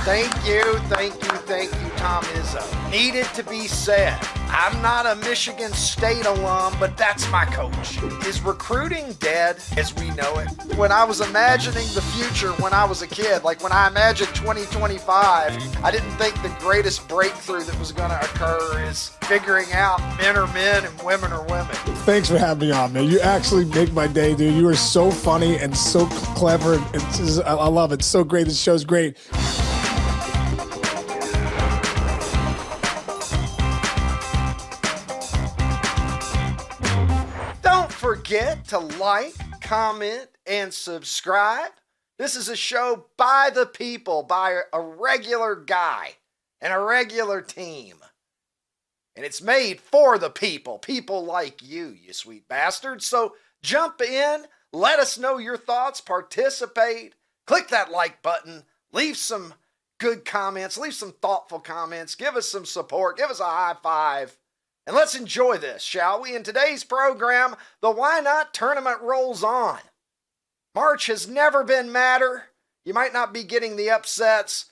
Thank you, Tom Izzo. Needed to be said. I'm not a Michigan State alum, but that's my coach. Is recruiting dead as we know it? When I was imagining the future when I was a kid, like when I imagined 2025, I didn't think the greatest breakthrough that was going to occur is figuring out men are men and women are women. Thanks for having me on, man. You actually make my day, dude. You are so funny and so clever. I love it. So great. This show's great. Forget to like, comment, and subscribe. This is a show by the people, by a regular guy and a regular team. And it's made for the people like you sweet bastards. So jump in, let us know your thoughts, participate, click that like button, leave some good comments, leave some thoughtful comments, give us some support, give us a high five. And let's enjoy this, shall we? In today's program, the Why Not tournament rolls on. March has never been madder. You might not be getting the upsets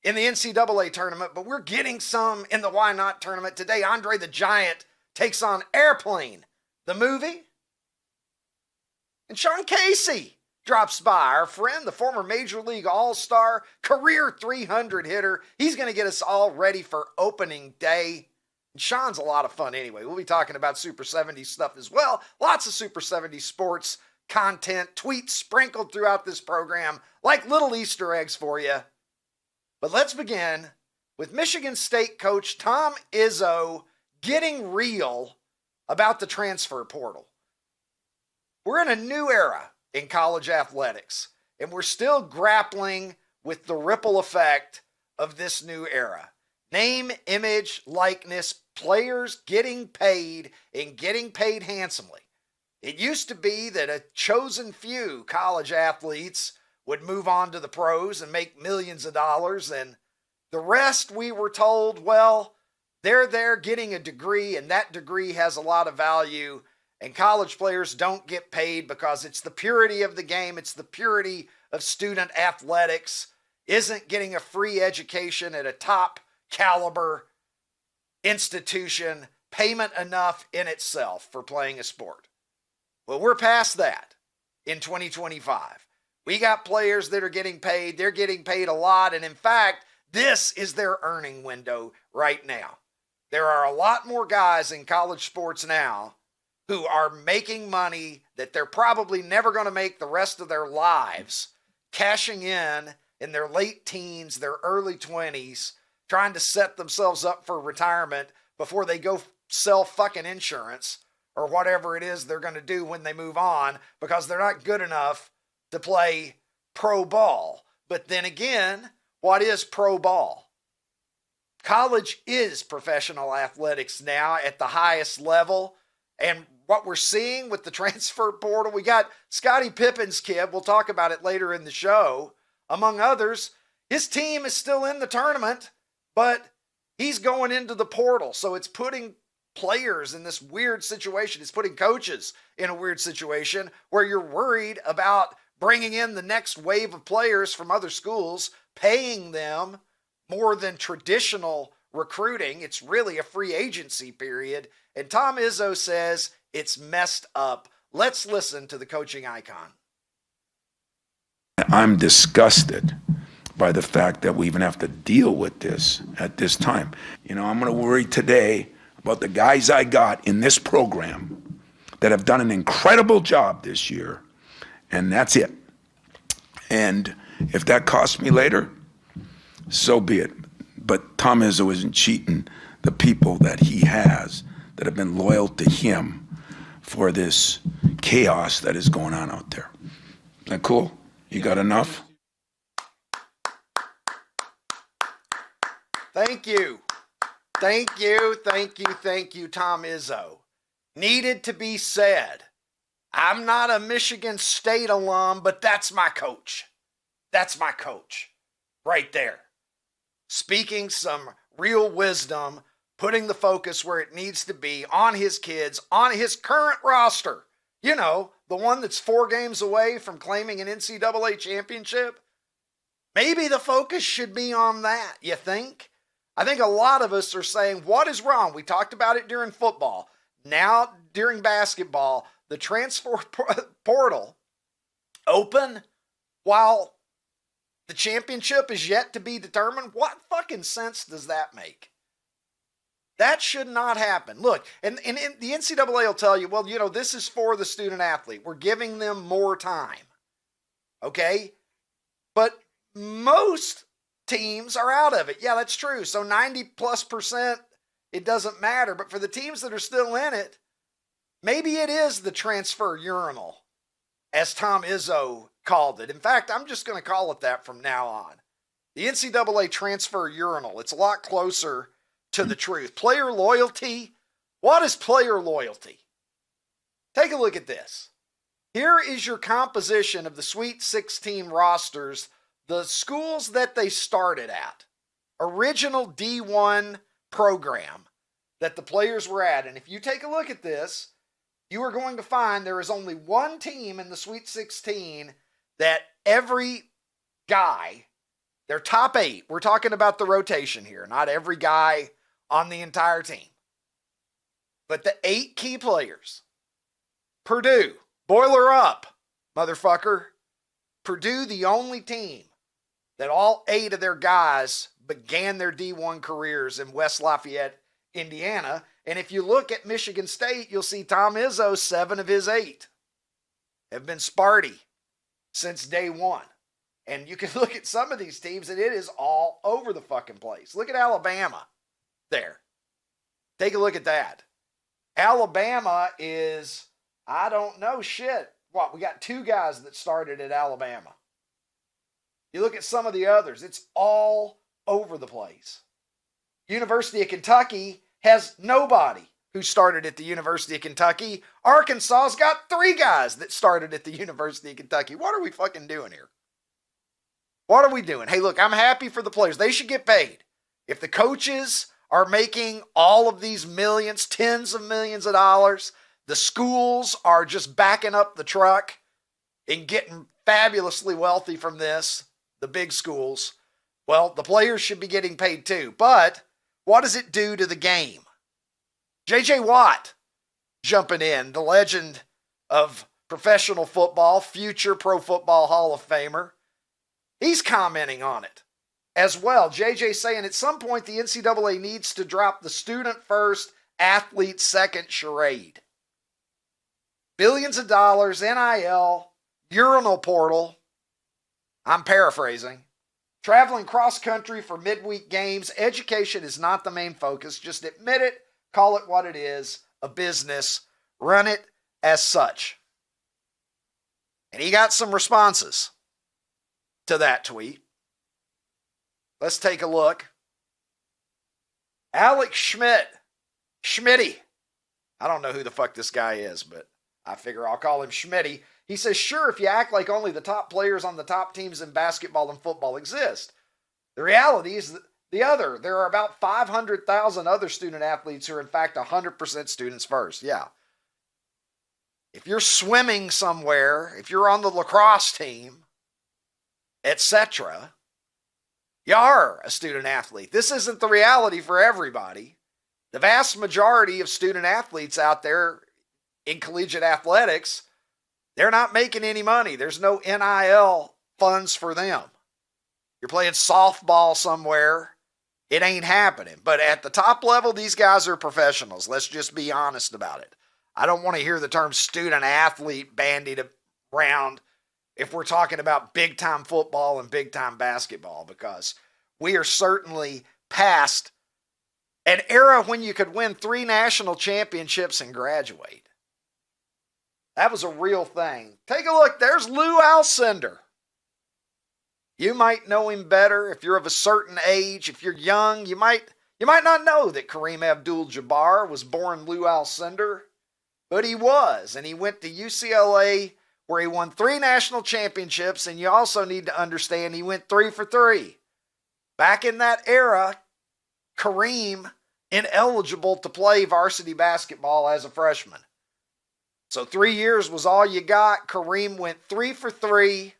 in the NCAA tournament, but we're getting some in the Why Not tournament. Today, Andre the Giant takes on Airplane, the movie. And Sean Casey drops by, our friend, the former Major League All-Star, career 300 hitter. He's going to get us all ready for opening day. Sean's a lot of fun anyway. We'll be talking about Super 70s stuff as well. Lots of Super 70s sports content, tweets sprinkled throughout this program like little Easter eggs for you. But let's begin with Michigan State coach Tom Izzo getting real about the transfer portal. We're in a new era in college athletics, and we're still grappling with the ripple effect of this new era. Name, image, likeness, players getting paid and getting paid handsomely. It used to be that a chosen few college athletes would move on to the pros and make millions of dollars, and the rest, we were told, well, they're there getting a degree, and that degree has a lot of value, and college players don't get paid because it's the purity of the game, it's the purity of student athletics, isn't getting a free education at a top caliber institution payment enough in itself for playing a sport. Well, we're past that in 2025. We got players that are getting paid. They're getting paid a lot. And in fact, this is their earning window right now. There are a lot more guys in college sports now who are making money that they're probably never going to make the rest of their lives, cashing in their late teens, their early 20s, trying to set themselves up for retirement before they go sell fucking insurance or whatever it is they're going to do when they move on because they're not good enough to play pro ball. But then again, what is pro ball? College is professional athletics now at the highest level. And what we're seeing with the transfer portal, we got Scottie Pippen's kid. We'll talk about it later in the show. Among others, his team is still in the tournament, but he's going into the portal. So it's putting players in this weird situation. It's putting coaches in a weird situation where you're worried about bringing in the next wave of players from other schools, paying them more than traditional recruiting. It's really a free agency period. And Tom Izzo says it's messed up. Let's listen to the coaching icon. I'm disgusted by the fact that we even have to deal with this at this time. I'm going to worry today about the guys I got in this program that have done an incredible job this year, and that's it. And if that costs me later, so be it. But Tom Izzo isn't cheating the people that he has that have been loyal to him for this chaos that is going on out there. Is that cool? You got enough? Thank you, Tom Izzo. Needed to be said. I'm not a Michigan State alum, but that's my coach. That's my coach right there. Speaking some real wisdom, putting the focus where it needs to be on his kids, on his current roster. The one that's 4 games away from claiming an NCAA championship. Maybe the focus should be on that, you think? I think a lot of us are saying, what is wrong? We talked about it during football. Now, during basketball, the transfer portal open while the championship is yet to be determined. What fucking sense does that make? That should not happen. Look, and the NCAA will tell you, well, this is for the student athlete. We're giving them more time. Okay? But most teams are out of it. Yeah, that's true. So 90+%, it doesn't matter. But for the teams that are still in it, maybe it is the transfer urinal, as Tom Izzo called it. In fact, I'm just going to call it that from now on. The NCAA transfer urinal. It's a lot closer to the truth. Player loyalty. What is player loyalty? Take a look at this. Here is your composition of the Sweet 16 rosters, the schools that they started at. Original D1 program that the players were at. And if you take a look at this, you are going to find there is only one team in the Sweet 16 that every guy, their top 8, we're talking about the rotation here, not every guy on the entire team, but the 8 key players. Purdue, boiler up, motherfucker. Purdue, the only team that all 8 of their guys began their D1 careers in West Lafayette, Indiana. And if you look at Michigan State, you'll see Tom Izzo, 7 of his 8 have been Sparty since day one. And you can look at some of these teams and it is all over the fucking place. Look at Alabama there. Take a look at that. Alabama is, I don't know, shit. What, we got 2 guys that started at Alabama. You look at some of the others, it's all over the place. University of Kentucky has nobody who started at the University of Kentucky. Arkansas's got 3 guys that started at the University of Kentucky. What are we fucking doing here? What are we doing? Hey, look, I'm happy for the players. They should get paid. If the coaches are making all of these millions, tens of millions of dollars, the schools are just backing up the truck and getting fabulously wealthy from this, the big schools, well, the players should be getting paid too. But what does it do to the game? J.J. Watt jumping in, the legend of professional football, future Pro Football Hall of Famer. He's commenting on it as well. JJ saying at some point the NCAA needs to drop the student first, athlete second charade. Billions of dollars, NIL, urinal portal. I'm paraphrasing. Traveling cross country for midweek games. Education is not the main focus. Just admit it, call it what it is, a business. Run it as such. And he got some responses to that tweet. Let's take a look. Alex Schmitty. I don't know who the fuck this guy is, but I figure I'll call him Schmitty. He says, sure, if you act like only the top players on the top teams in basketball and football exist. The reality is there are about 500,000 other student athletes who are in fact 100% students first. Yeah. If you're swimming somewhere, if you're on the lacrosse team, etc., you are a student athlete. This isn't the reality for everybody. The vast majority of student athletes out there in collegiate athletics, they're not making any money. There's no NIL funds for them. You're playing softball somewhere, it ain't happening. But at the top level, these guys are professionals. Let's just be honest about it. I don't want to hear the term student athlete bandied around if we're talking about big-time football and big-time basketball, because we are certainly past an era when you could win 3 national championships and graduate. That was a real thing. Take a look. There's Lou Alcindor. You might know him better if you're of a certain age. If you're young, you might not know that Kareem Abdul-Jabbar was born Lou Alcindor, but he was, and he went to UCLA where he won 3 national championships, and you also need to understand he went 3 for 3. Back in that era, Kareem ineligible to play varsity basketball as a freshman. So 3 years was all you got. Kareem went 3 for 3.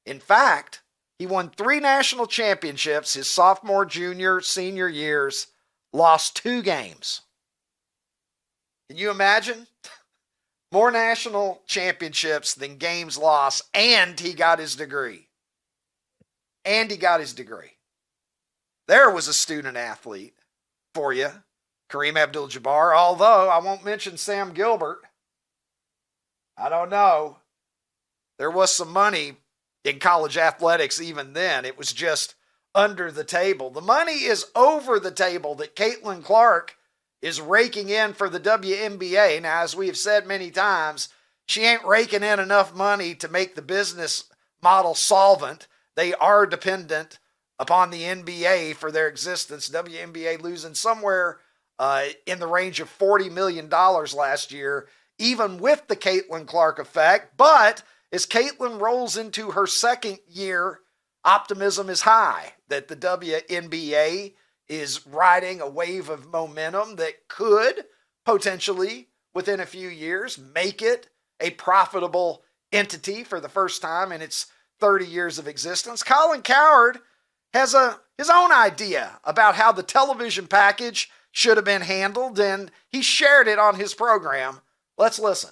In fact, He won 3 national championships his sophomore, junior, senior years, lost 2 games. Can you imagine? More national championships than games lost, and he got his degree. There was a student athlete for you, Kareem Abdul-Jabbar, although I won't mention Sam Gilbert. I don't know. There was some money in college athletics even then. It was just under the table. The money is over the table that Caitlin Clark is raking in for the WNBA. Now, as we have said many times, she ain't raking in enough money to make the business model solvent. They are dependent upon the NBA for their existence. WNBA losing somewhere in the range of $40 million last year, even with the Caitlin Clark effect. But as Caitlin rolls into her second year, optimism is high that the WNBA is riding a wave of momentum that could potentially, within a few years, make it a profitable entity for the first time in its 30 years of existence. Colin Cowherd has his own idea about how the television package should have been handled, and he shared it on his program. Let's listen.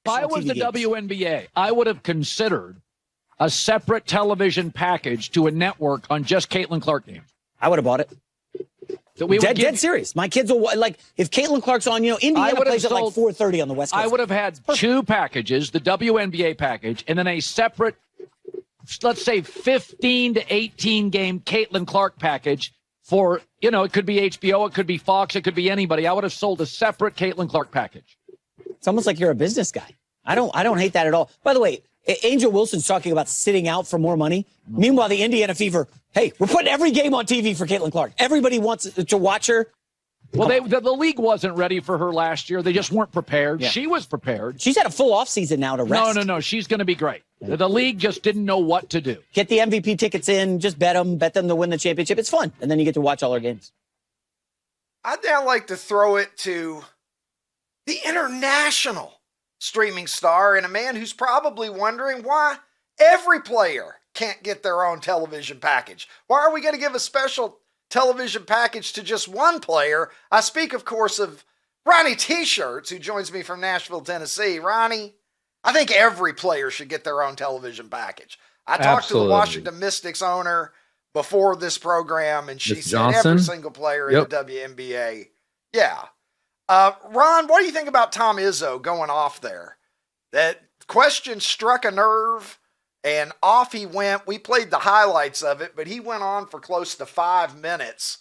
If I was the WNBA, I would have considered a separate television package to a network on just Caitlin Clark games. I would have bought it. So we dead serious. My kids will, like, if Caitlin Clark's on, Indiana plays at like 4:30 on the West Coast. I would have had 2 packages, the WNBA package, and then a separate, let's say, 15 to 18 game Caitlin Clark package for, it could be HBO, it could be Fox, it could be anybody. I would have sold a separate Caitlin Clark package. It's almost like you're a business guy. I don't hate that at all. By the way, Angel Wilson's talking about sitting out for more money. Meanwhile, the Indiana Fever, hey, we're putting every game on TV for Caitlin Clark. Everybody wants to watch her. Well, the league wasn't ready for her last year. They just weren't prepared. Yeah. She was prepared. She's had a full offseason now to rest. No. She's going to be great. The league just didn't know what to do. Get the MVP tickets in. Just bet them to win the championship. It's fun. And then you get to watch all her games. I'd now like to throw it to the international streaming star and a man who's probably wondering why every player can't get their own television package. Why are we going to give a special television package to just one player? I speak, of course, of Ronnie T-Shirts, who joins me from Nashville, Tennessee. Ronnie, I think every player should get their own television package. I talked to the Washington Mystics owner before this program, and she said every single player in the WNBA. Yeah. Ron, what do you think about Tom Izzo going off there? That question struck a nerve, and off he went. We played the highlights of it, but he went on for close to 5 minutes,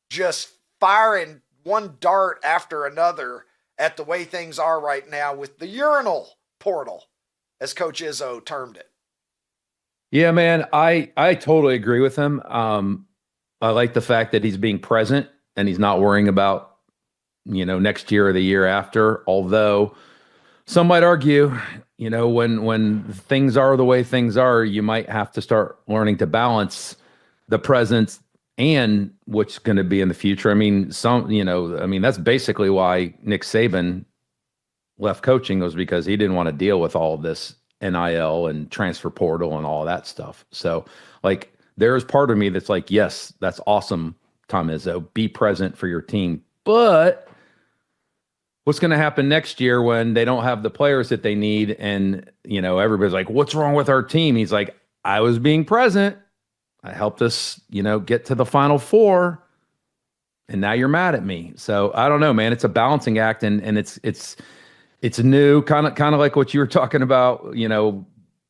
just firing one dart after another at the way things are right now with the urinal portal, as Coach Izzo termed it. Yeah, man, I totally agree with him. I like the fact that he's being present and he's not worrying about next year or the year after, although some might argue, when things are the way things are, you might have to start learning to balance the present and what's going to be in the future. I mean, that's basically why Nick Saban left coaching, was because he didn't want to deal with all of this NIL and transfer portal and all that stuff. So like, there's part of me that's like, yes, that's awesome, Tom Izzo, be present for your team. But what's going to happen next year when they don't have the players that they need? And, everybody's like, what's wrong with our team? He's like, I was being present. I helped us, get to the Final Four. And now you're mad at me. So I don't know, man. It's a balancing act, and it's new, kind of like what you were talking about,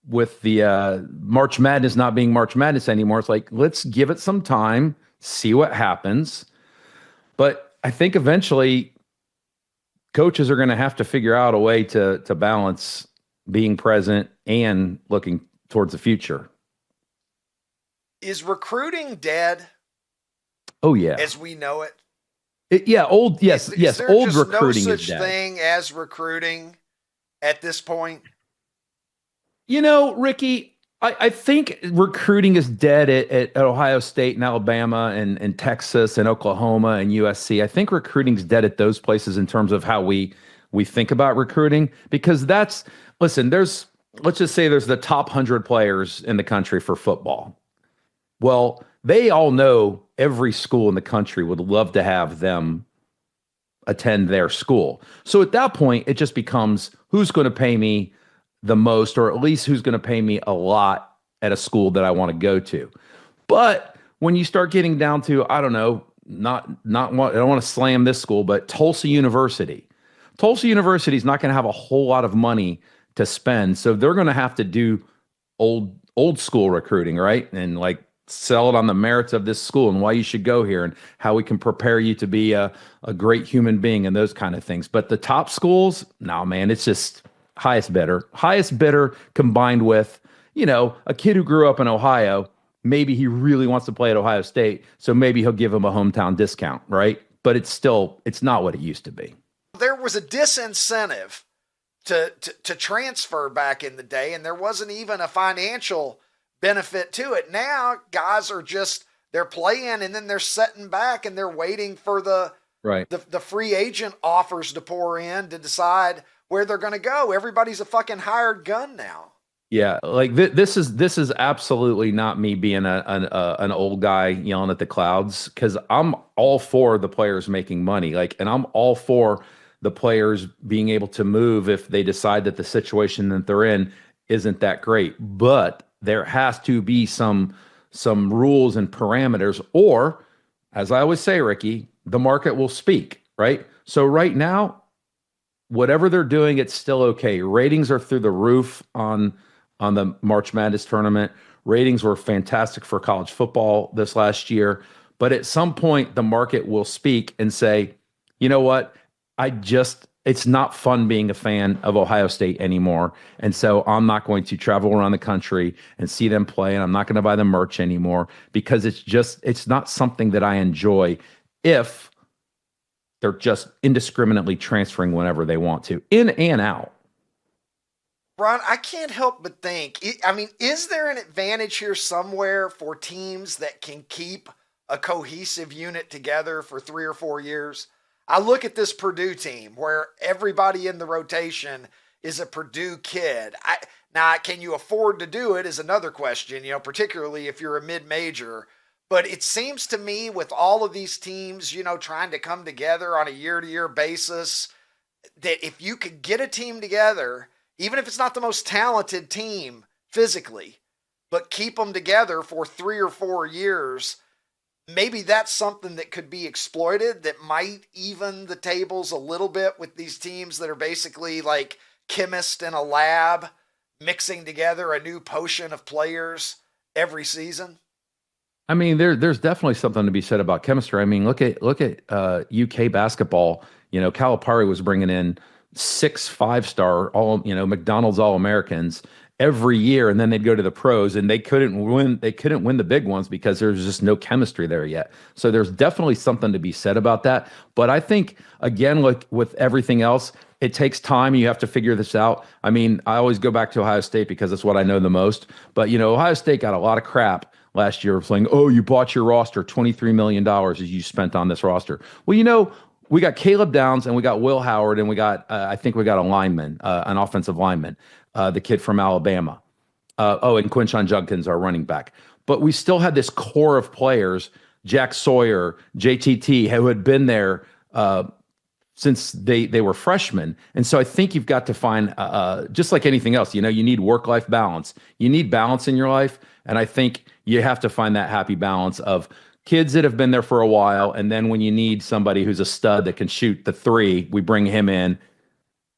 with the March Madness not being March Madness anymore. It's like, let's give it some time, see what happens. But I think eventually coaches are going to have to figure out a way to balance being present and looking towards the future. Is recruiting dead? Oh yeah, as we know it. Old. Yes, is there old just recruiting no is such dead. thing as recruiting at this point? Ricky, I think recruiting is dead at Ohio State and Alabama and Texas and Oklahoma and USC. I think recruiting's dead at those places in terms of how we think about recruiting, because let's just say there's the top 100 players in the country for football. Well, they all know every school in the country would love to have them attend their school. So at that point, it just becomes who's going to pay me the most, or at least who's going to pay me a lot at a school that I want to go to. But when you start getting down to, I don't know, not I don't want to slam this school, but Tulsa University. Tulsa University is not going to have a whole lot of money to spend, so they're going to have to do old school recruiting, right? And like sell it on the merits of this school and why you should go here and how we can prepare you to be a great human being and those kind of things. But the top schools, no, man, it's just highest bidder combined with, a kid who grew up in Ohio. Maybe he really wants to play at Ohio State, so maybe he'll give him a hometown discount, right? But it's not what it used to be. There was a disincentive to transfer back in the day, and there wasn't even a financial benefit to it. Now guys are they're playing and then they're sitting back and they're waiting for the free agent offers to pour in to decide where they're going to go. Everybody's a fucking hired gun now. Yeah, like this is absolutely not me being an old guy yelling at the clouds, because I'm all for the players making money, and I'm all for the players being able to move if they decide that the situation that they're in isn't that great. But there has to be some rules and parameters, or, as I always say, Ricky, the market will speak, right? So right now, whatever they're doing, it's still okay. Ratings are through the roof on the March Madness tournament. Ratings were fantastic for college football this last year. But at some point, the market will speak and say, you know what? It's not fun being a fan of Ohio State anymore. And so I'm not going to travel around the country and see them play. And I'm not going to buy the merch anymore, because it's not something that I enjoy if they're just indiscriminately transferring whenever they want to, in and out. Ron, I can't help but think, is there an advantage here somewhere for teams that can keep a cohesive unit together for 3 or 4 years? I look at this Purdue team where everybody in the rotation is a Purdue kid. Now, can you afford to do it is another question, particularly if you're a mid-major. But it seems to me with all of these teams, trying to come together on a year-to-year basis, that if you could get a team together, even if it's not the most talented team physically, but keep them together for 3 or 4 years, maybe that's something that could be exploited that might even the tables a little bit with these teams that are basically like chemists in a lab mixing together a new potion of players every season. I mean, there's definitely something to be said about chemistry. I mean, look at UK basketball. Calipari was bringing in 6 5-star McDonald's All-Americans every year, and then they'd go to the pros and they couldn't win the big ones because there's just no chemistry there yet. So there's definitely something to be said about that. But I think, again, like with everything else, it takes time. You have to figure this out. I mean, I always go back to Ohio State because that's what I know the most. But Ohio State got a lot of crap last year saying, oh, you bought your roster, $23 million as you spent on this roster. Well, we got Caleb Downs and we got Will Howard and we got, I think we got a lineman, an offensive lineman, the kid from Alabama. And Quinshon Judkins, our running back. But we still had this core of players, Jack Sawyer, JTT, who had been there since they were freshmen. And so I think you've got to find, just like anything else, you need work-life balance. You need balance in your life. And I think you have to find that happy balance of kids that have been there for a while. And then when you need somebody who's a stud that can shoot the 3, we bring him in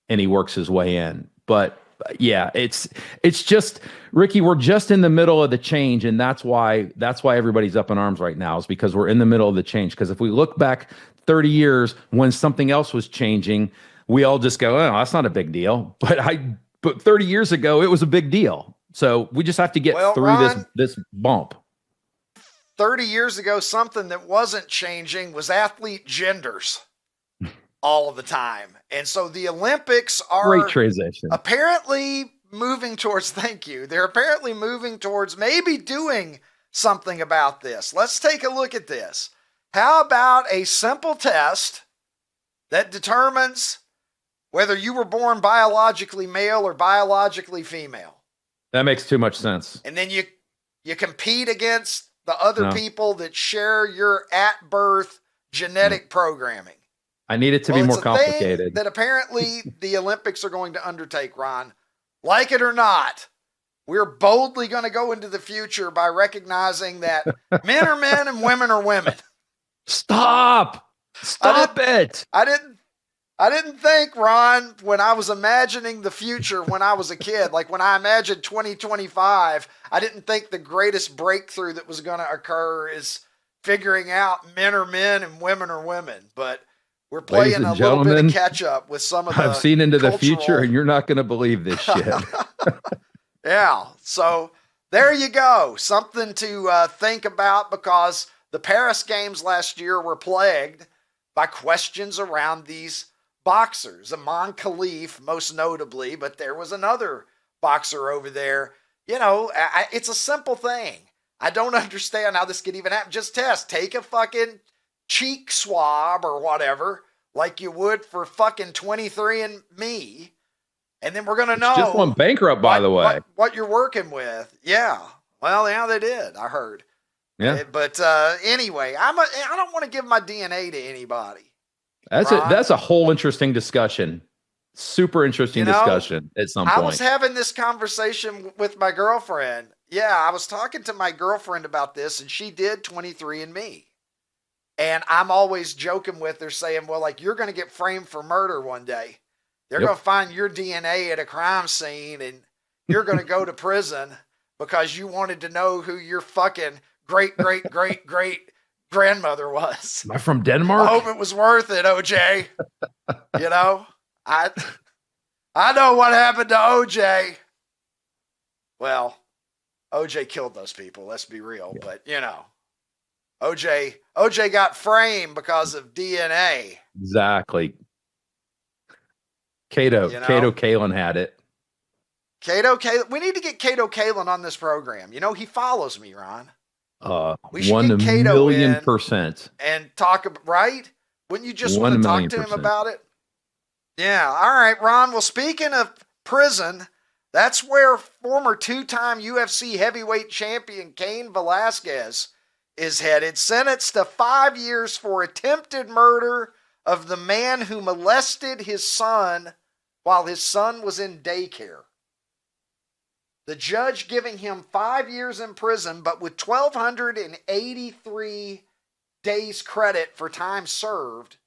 and he works his way in. But yeah, it's just, Ricky, we're just in the middle of the change. And that's why everybody's up in arms right now, is because we're in the middle of the change. Because if we look back 30 years when something else was changing, we all just go, oh, that's not a big deal. But 30 years ago, it was a big deal. So we just have to get through Ron, this bump. 30 years ago, something that wasn't changing was athlete genders all of the time. And so the Olympics are great transition. Apparently moving towards, thank you. They're apparently moving towards maybe doing something about this. Let's take a look at this. How about a simple test that determines whether you were born biologically male or biologically female? That makes too much sense. And then you compete against the other No. people that share your at birth genetic programming. I need it to be Well, more it's a thing complicated. that apparently the Olympics are going to undertake, Ron. Like it or not, we're boldly going to go into the future by recognizing that men are men and women are women. Stop it. I didn't think, Ron, when I was imagining the future when I was a kid, like when I imagined 2025, I didn't think the greatest breakthrough that was going to occur is figuring out men are men and women are women. But we're Ladies playing and a little bit gentlemen, of catch up with some of the I've seen into the cultural- future, and you're not going to believe this shit. Yeah. So there you go. Something to think about, because the Paris Games last year were plagued by questions around these boxers. Aman Khalif, most notably, but there was another boxer over there. You know, it's a simple thing. I don't understand how this could even happen. Just test. Take a fucking cheek swab or whatever, like you would for fucking 23andMe. And then we're going to know. Just went bankrupt, by the way. What you're working with. Yeah. Well, yeah, they did. I heard. Yeah. But anyway, I don't want to give my DNA to anybody. That's a whole interesting discussion. Super interesting discussion at some point. I was having this conversation with my girlfriend. Yeah, I was talking to my girlfriend about this, and she did 23andMe. And I'm always joking with her saying, well, like, you're going to get framed for murder one day. They're going to find your DNA at a crime scene, and you're going to go to prison because you wanted to know who your fucking great grandmother was. Am I from Denmark? I hope it was worth it, OJ. You know, I know what happened to OJ. Well, OJ killed those people. Let's be real. Yeah. But you know, OJ got framed because of DNA. Exactly. Cato Kalin had it. Cato Kalin. We need to get Cato Kalin on this program. You know, he follows me, Ron. We should 1 get Cato million percent. And talk, right? Wouldn't you just want to talk to him about it? Yeah. All right, Ron. Well, speaking of prison, that's where former 2-time UFC heavyweight champion Cain Velasquez is headed, sentenced to 5 years for attempted murder of the man who molested his son while his son was in daycare. The judge giving him 5 years in prison, but with 1,283 days credit for time served.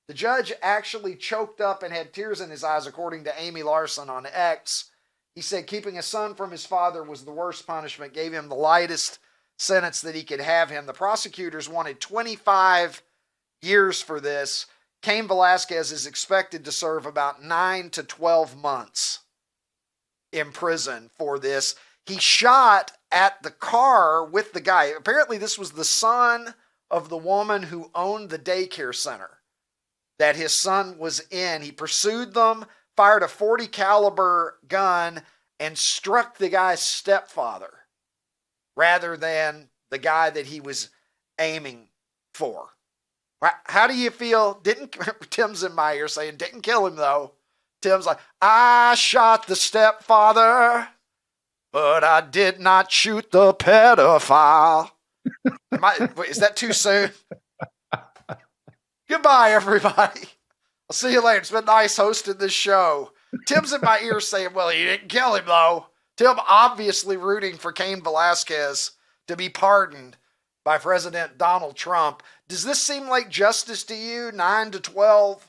The judge actually choked up and had tears in his eyes, according to Amy Larson on X. He said keeping his son from his father was the worst punishment, gave him the lightest sentence that he could have him. The prosecutors wanted 25 years for this. Cain Velasquez is expected to serve about 9 to 12 months in prison for this. He shot at the car with the guy. Apparently this was the son of the woman who owned the daycare center that his son was in. He pursued them, fired a .40 caliber gun, and struck the guy's stepfather rather than the guy that he was aiming for. How do you feel? Tim's in my ear saying, didn't kill him though. Tim's like, I shot the stepfather, but I did not shoot the pedophile. Is that too soon? Goodbye, everybody. I'll see you later. It's been nice hosting this show. Tim's in my ear saying, well, he didn't kill him though. Tim obviously rooting for Cain Velasquez to be pardoned by President Donald Trump. Does this seem like justice to you? 9 to 12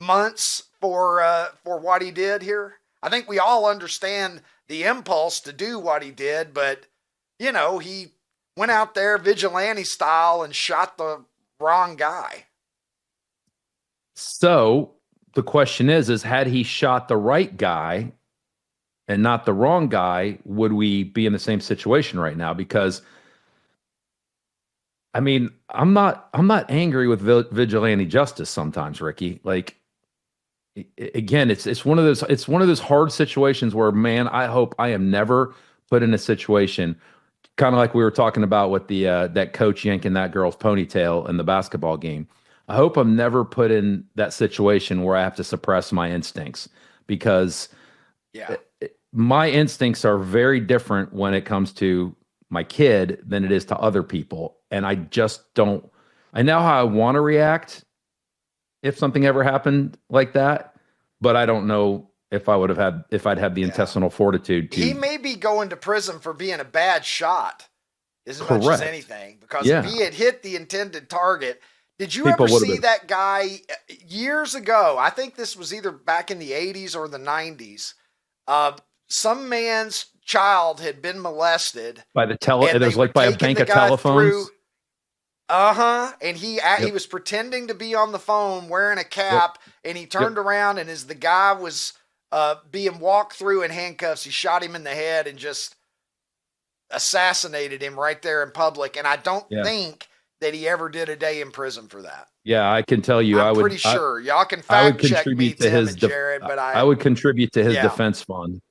months for what he did here? I think we all understand the impulse to do what he did, but you know, he went out there vigilante style and shot the wrong guy. So the question is had he shot the right guy and not the wrong guy, would we be in the same situation right now? Because I mean, I'm not angry with vigilante justice sometimes, Ricky. Like, again, it's one of those hard situations where, man, I hope I am never put in a situation kind of like we were talking about with the that coach yanking that girl's ponytail in the basketball game. I hope I'm never put in that situation where I have to suppress my instincts, because my instincts are very different when it comes to my kid than it is to other people. And I just don't, I know how I want to react if something ever happened like that, but I don't know if I'd have the intestinal fortitude to. He may be going to prison for being a bad shot as much as anything, because if he had hit the intended target. Did you ever see that guy years ago? I think this was either back in the 80s or the 90s. Some man's child had been molested by it was like by a bank of telephones. And he was pretending to be on the phone wearing a cap, and he turned around, and as the guy was being walked through in handcuffs, he shot him in the head and just assassinated him right there in public. And I don't think that he ever did a day in prison for that. Yeah, I can tell you. I'm pretty sure. Y'all can fact check me, Tim and Jared, but I would contribute to his defense fund.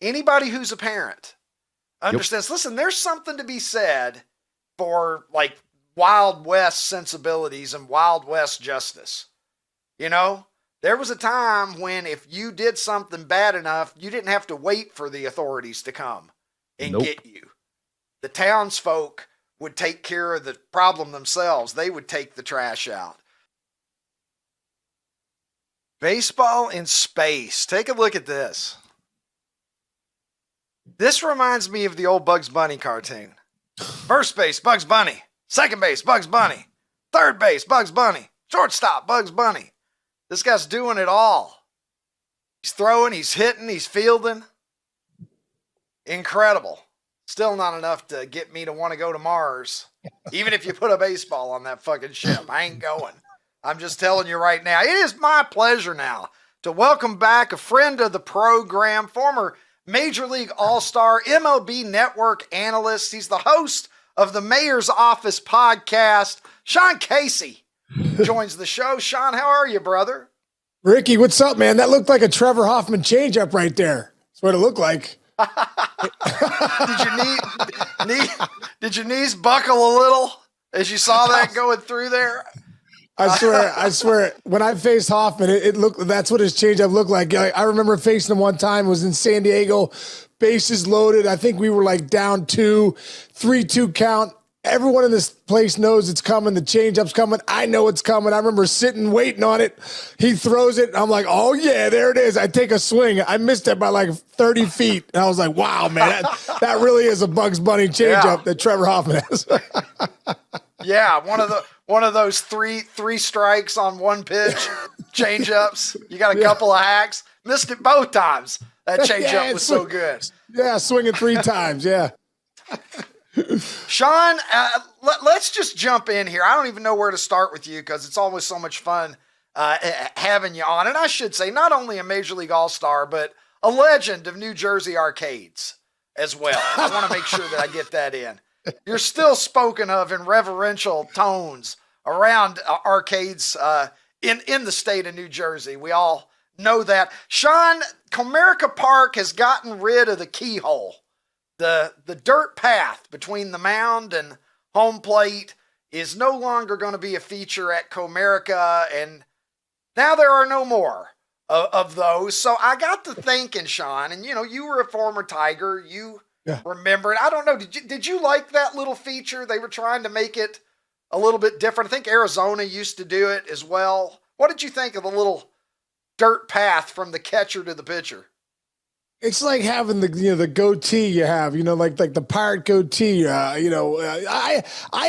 Anybody who's a parent understands. Listen, there's something to be said for like Wild West sensibilities and Wild West justice. You know, there was a time when if you did something bad enough, you didn't have to wait for the authorities to come and get you. The townsfolk would take care of the problem themselves. They would take the trash out. Baseball in space. Take a look at this. This reminds me of the old Bugs Bunny cartoon. First base, Bugs Bunny. Second base, Bugs Bunny. Third base, Bugs Bunny. Shortstop, Bugs Bunny. This guy's doing it all. He's throwing, he's hitting, he's fielding. Incredible. Still not enough to get me to want to go to Mars. Even if you put a baseball on that fucking ship, I ain't going. I'm just telling you right now. It is my pleasure now to welcome back a friend of the program, former Major League All-Star, MLB Network analyst. He's the host of the Mayor's Office podcast. Sean Casey joins the show. Sean, how are you, brother? Ricky, what's up, man? That looked like a Trevor Hoffman changeup right there. That's what it looked like. Did your knees buckle a little as you saw that going through there? I swear. When I faced Hoffman, it looked. That's what his changeup looked like. I remember facing him one time. It was in San Diego, bases loaded. I think we were like down 3-2 count. Everyone in this place knows it's coming. The changeup's coming. I know it's coming. I remember sitting, waiting on it. He throws it. And I'm like, oh, yeah, there it is. I take a swing. I missed it by like 30 feet. And I was like, wow, man, that really is a Bugs Bunny changeup that Trevor Hoffman has. Yeah, one of those three strikes on one pitch changeups. You got a couple of hacks. Missed it both times. That changeup was so good. Yeah, swinging 3 times, yeah. Sean, let's just jump in here. I don't even know where to start with you because it's always so much fun having you on. And I should say, not only a Major League All-Star, but a legend of New Jersey arcades as well. I want to make sure that I get that in. You're still spoken of in reverential tones around arcades in the state of New Jersey. We all know that. Sean, Comerica Park has gotten rid of the keyhole. The dirt path between the mound and home plate is no longer going to be a feature at Comerica, and now there are no more of those. So I got to thinking, Sean, and you were a former Tiger. You remember it. I don't know. Did you like that little feature? They were trying to make it a little bit different. I think Arizona used to do it as well. What did you think of the little dirt path from the catcher to the pitcher? It's like having the goatee you have, like the pirate goatee. I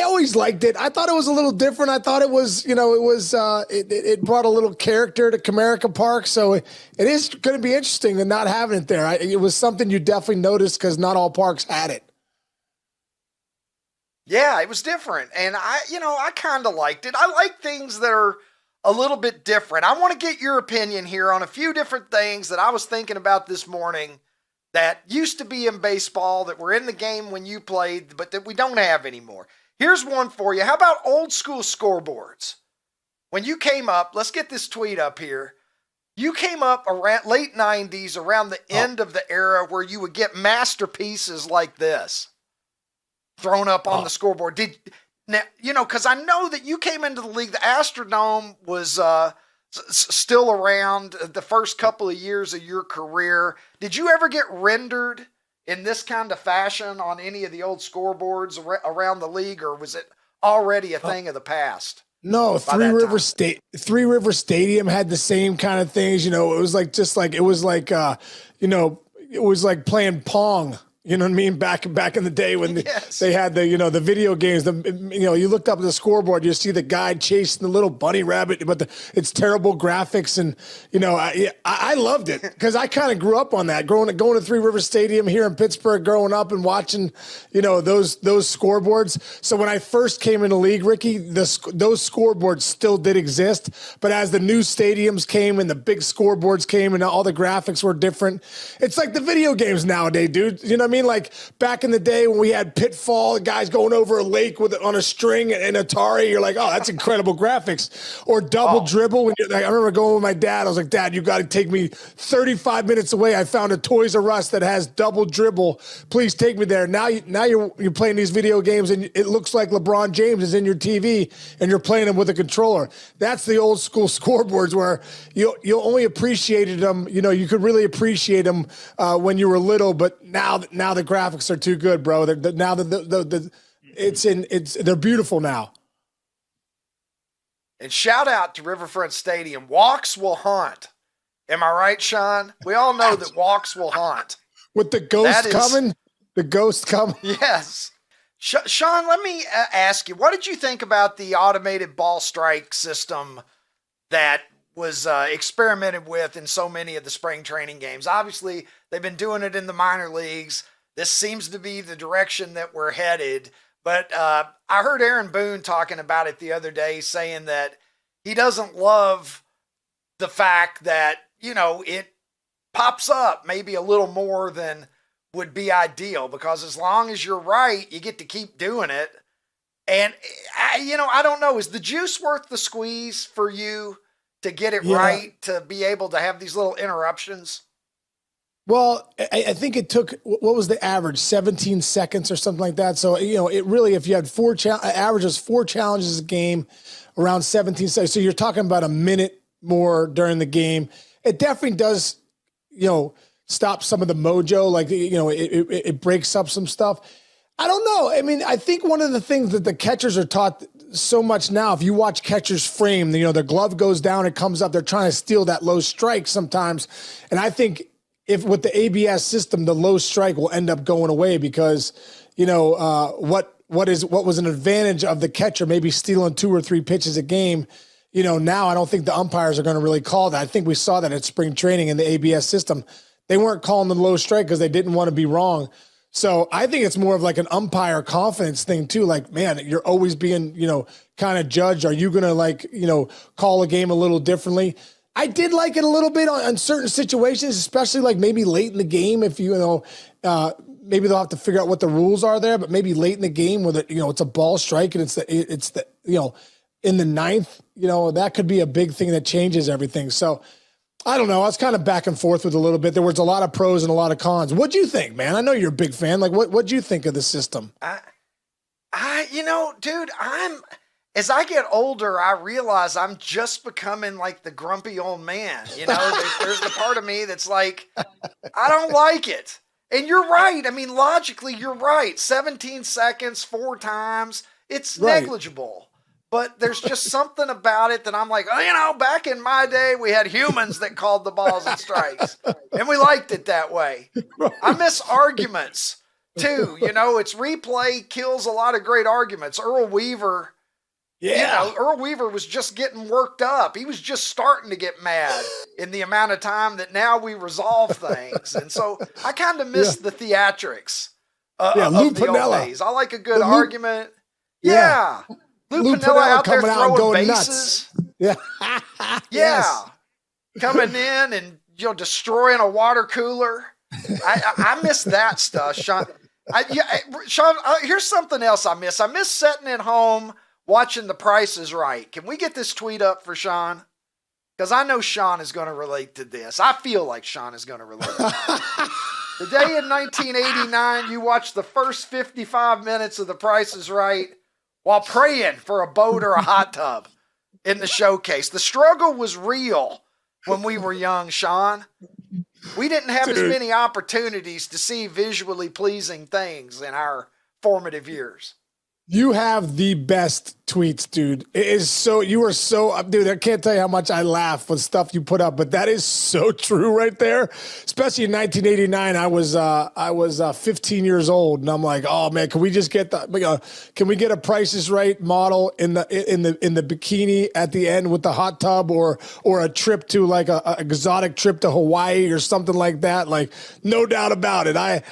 always liked it. I thought it was a little different. I thought it was, it brought a little character to Comerica Park. So it is going to be interesting to not having it there. It was something you definitely noticed because not all parks had it. Yeah, it was different, and I kind of liked it. I like things that are a little bit different. I want to get your opinion here on a few different things that I was thinking about this morning that used to be in baseball, that were in the game when you played, but that we don't have anymore. Here's one for you. How about old school scoreboards? When you came up, let's get this tweet up here. You came up around late 90s, around the end of the era where you would get masterpieces like this thrown up on the scoreboard. Now, because I know that you came into the league, the Astrodome was still around the first couple of years of your career. Did you ever get rendered in this kind of fashion on any of the old scoreboards around the league, or was it already a thing of the past? No, Three River Stadium had the same kind of things. It was like it was like playing Pong. You know what I mean? Back in the day when they had the video games, you looked up at the scoreboard, you see the guy chasing the little bunny rabbit, but it's terrible graphics. And, I loved it because I kind of grew up on that, going to Three River Stadium here in Pittsburgh, growing up and watching, those scoreboards. So when I first came in the league, Ricky, those scoreboards still did exist. But as the new stadiums came and the big scoreboards came and all the graphics were different, it's like the video games nowadays, dude. You know what I mean? Like back in the day when we had Pitfall, guys going over a lake on a string and Atari, you're like, oh, that's incredible graphics. Or Double Dribble. I remember going with my dad. I was like, Dad, you got to take me 35 minutes away. I found a Toys R Us that has Double Dribble. Please take me there. Now you're playing these video games and it looks like LeBron James is in your TV and you're playing them with a controller. That's the old school scoreboards where you only appreciated them. You could really appreciate them when you were little, but now the graphics are too good, bro. They're beautiful now. And shout out to Riverfront Stadium. Walks will haunt. Am I right, Sean? We all know that walks will haunt. With the ghost coming? The ghost coming? Yes. Sean, let me ask you, what did you think about the automated ball strike system that was experimented with in so many of the spring training games? Obviously, they've been doing it in the minor leagues. This seems to be the direction that we're headed. But I heard Aaron Boone talking about it the other day, saying that he doesn't love the fact that, it pops up maybe a little more than would be ideal, because as long as you're right, you get to keep doing it. And, I don't know, is the juice worth the squeeze for you to get it right, to be able to have these little interruptions? Well, I think it took, what was the average? 17 seconds or something like that. So, it really, if you had average was 4 challenges a game, around 17 seconds. So you're talking about a minute more during the game. It definitely does, stop some of the mojo. Like, it breaks up some stuff. I don't know. I mean, I think one of the things that the catchers are taught so much now, if you watch catchers frame, their glove goes down, it comes up, they're trying to steal that low strike sometimes. And I think, if with the ABS system, the low strike will end up going away because, what was an advantage of the catcher, maybe stealing 2 or 3 pitches a game, now I don't think the umpires are going to really call that. I think we saw that at spring training in the ABS system. They weren't calling the low strike because they didn't want to be wrong. So I think it's more of like an umpire confidence thing too. Like, man, you're always being, kind of judged. Are you going to call a game a little differently? I did like it a little bit on certain situations, especially like maybe late in the game. If maybe they'll have to figure out what the rules are there, but maybe late in the game where it's a ball strike and it's the in the 9th, that could be a big thing that changes everything. So I don't know. I was kind of back and forth with a little bit. There was a lot of pros and a lot of cons. What'd you think, man? I know you're a big fan. Like, what'd you think of the system? Dude, as I get older, I realize I'm just becoming like the grumpy old man. There's the part of me that's like, I don't like it. And you're right. I mean, logically, you're right. 17 seconds, 4 times, it's negligible. But there's just something about it that I'm like, back in my day, we had humans that called the balls and strikes. And we liked it that way. I miss arguments, too. It's replay kills a lot of great arguments. Earl Weaver... Yeah. Earl Weaver was just getting worked up. He was just starting to get mad in the amount of time that now we resolve things. And so I kind of miss the theatrics of the old days. I like a good argument. Yeah. Lou Piniella out there throwing bases. Nuts. Yeah. Coming in and, destroying a water cooler. I miss that stuff, Sean. Sean, here's something else I miss. I miss sitting at home watching The Price is Right. Can we get this tweet up for Sean? Because I know Sean is going to relate to this. I feel like Sean is going to relate to this. The day in 1989, you watched the first 55 minutes of The Price is Right while praying for a boat or a hot tub in the showcase. The struggle was real when we were young, Sean. We didn't have as many opportunities to see visually pleasing things in our formative years. You have the best tweets, dude. It is so, you are so, dude, I can't tell you how much I laugh with stuff you put up, but that is so true right there. Especially in 1989, I was 15 years old, and I'm like, oh man, can we just get can we get a Price is Right model in the bikini at the end with the hot tub, or a trip to like a exotic trip to Hawaii or something like that? Like, no doubt about it. I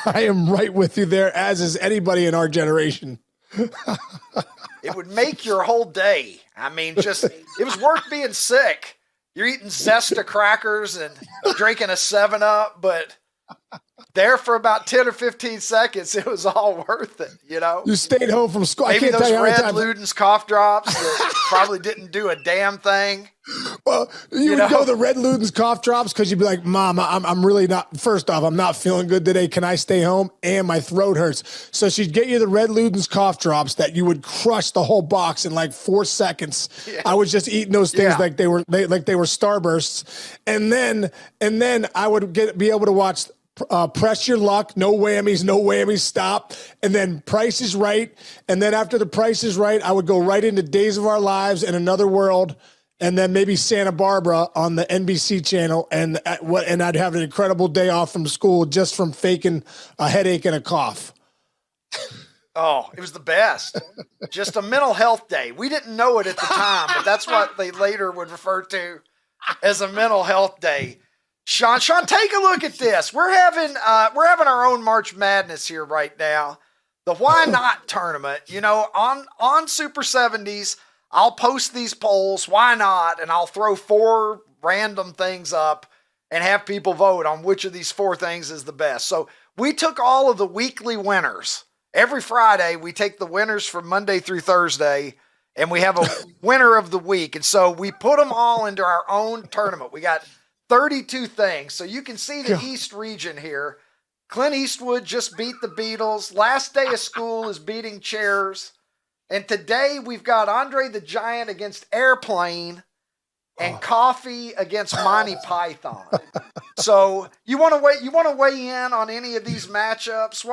am right with you there, as is anybody in our generation. It would make your whole day. I mean, just, it was worth being sick. You're eating Zesta crackers and drinking a 7-Up, but there for about 10 or 15 seconds, it was all worth it, you know? You stayed home from school. Maybe I can't those tell you Red Luden's cough drops that probably didn't do a damn thing. Well, you would go the Red Luden's cough drops because you'd be like, Mom, I'm really not, first off, I'm not feeling good today. Can I stay home? And my throat hurts. So she'd get you the Red Luden's cough drops that you would crush the whole box in like 4 seconds. Yeah. I was just eating those things like they were Starbursts. And then I would be able to watch Press Your Luck, no whammies, stop. And then Price is Right. And then after the Price is Right, I would go right into Days of Our Lives and Another World. And then maybe Santa Barbara on the NBC channel, and I'd have an incredible day off from school just from faking a headache and a cough. Oh, it was the best. Just a mental health day. We didn't know it at the time, but that's what they later would refer to as a mental health day. Sean, take a look at this. We're having our own March Madness here right now. The Why Not tournament, you know, on Super 70s. I'll post these polls, why not? And I'll throw 4 random things up and have people vote on which of these 4 things is the best. So we took all of the weekly winners. Every Friday, we take the winners from Monday through Thursday, and we have a winner of the week. And so we put them all into our own tournament. We got 32 things. So you can see the East region here. Clint Eastwood just beat the Beatles. Last Day of School is beating Chairs. And today we've got Andre the Giant against Airplane and Coffee against Monty Python. So you want to weigh in on any of these matchups?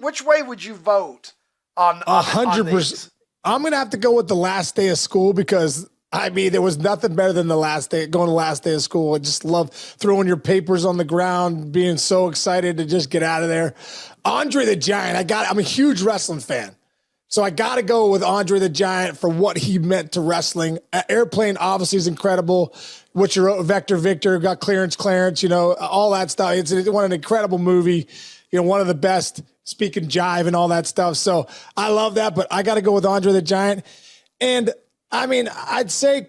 Which way would you vote on 100%? I'm going to have to go with the Last Day of School because I mean, there was nothing better than going to Last Day of School. I just love throwing your papers on the ground, being so excited to just get out of there. Andre the Giant, I'm a huge wrestling fan. So I got to go with Andre the Giant for what he meant to wrestling. Airplane obviously is incredible. What your Vector Victor got Clarence, you know, all that stuff. It's an incredible movie. You know, one of the best, speaking jive and all that stuff. So I love that, but I got to go with Andre the Giant. And I mean, I'd say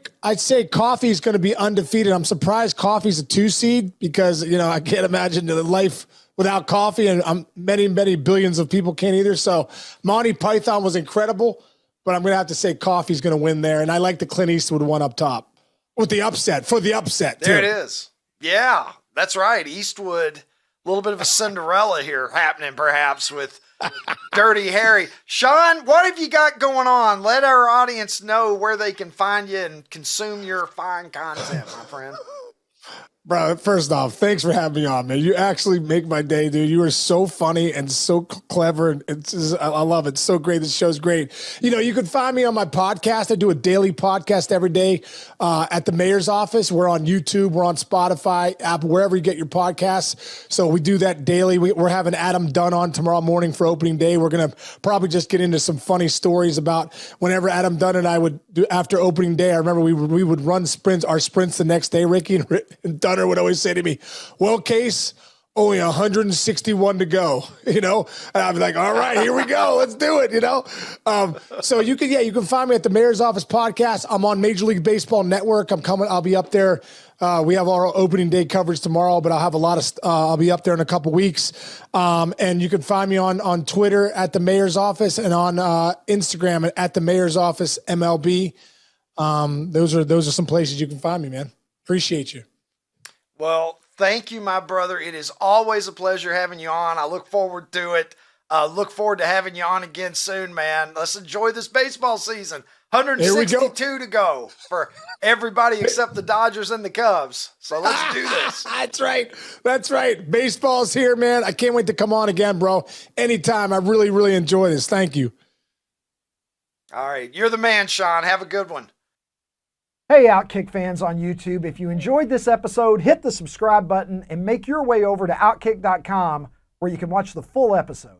Coffee's going to be undefeated. I'm surprised Coffee's a 2 seed because, you know, I can't imagine the life without Coffee, and many billions of people can't either. So Monty Python was incredible, but I'm going to have to say Coffee's going to win there. And I like the Clint Eastwood one up top with the upset, for the upset. There it is. Yeah, that's right. Eastwood, a little bit of a Cinderella here happening perhaps with Dirty Harry. Sean, what have you got going on? Let our audience know where they can find you and consume your fine content, my friend. Bro, first off, thanks for having me on, man. You actually make my day, dude. You are so funny and so clever. And I love it. So great. This show's great. You know, you can find me on my podcast. I do a daily podcast every day at the mayor's office. We're on YouTube. We're on Spotify, Apple, wherever you get your podcasts. So we do that daily. We're having Adam Dunn on tomorrow morning for opening day. We're going to probably just get into some funny stories about whenever Adam Dunn and I would do after opening day. I remember we would run our sprints the next day, Ricky, and Dunn would always say to me, well, Case, only 161 to go, you know? And I'd be like, all right, here we go. Let's do it, you know? So you can find me at the Mayor's Office podcast. I'm on Major League Baseball Network. I'll be up there. We have our opening day coverage tomorrow, but I'll have I'll be up there in a couple weeks. And you can find me on Twitter at the Mayor's Office and on Instagram at the Mayor's Office MLB. Those are some places you can find me, man. Appreciate you. Well, thank you, my brother. It is always a pleasure having you on. I look forward to it. Look forward to having you on again soon, man. Let's enjoy this baseball season. Here we go. 162 to go for everybody except the Dodgers and the Cubs. So let's do this. That's right. That's right. Baseball's here, man. I can't wait to come on again, bro. Anytime. I really, really enjoy this. Thank you. All right. You're the man, Sean. Have a good one. Hey, OutKick fans on YouTube. If you enjoyed this episode, hit the subscribe button and make your way over to OutKick.com where you can watch the full episode.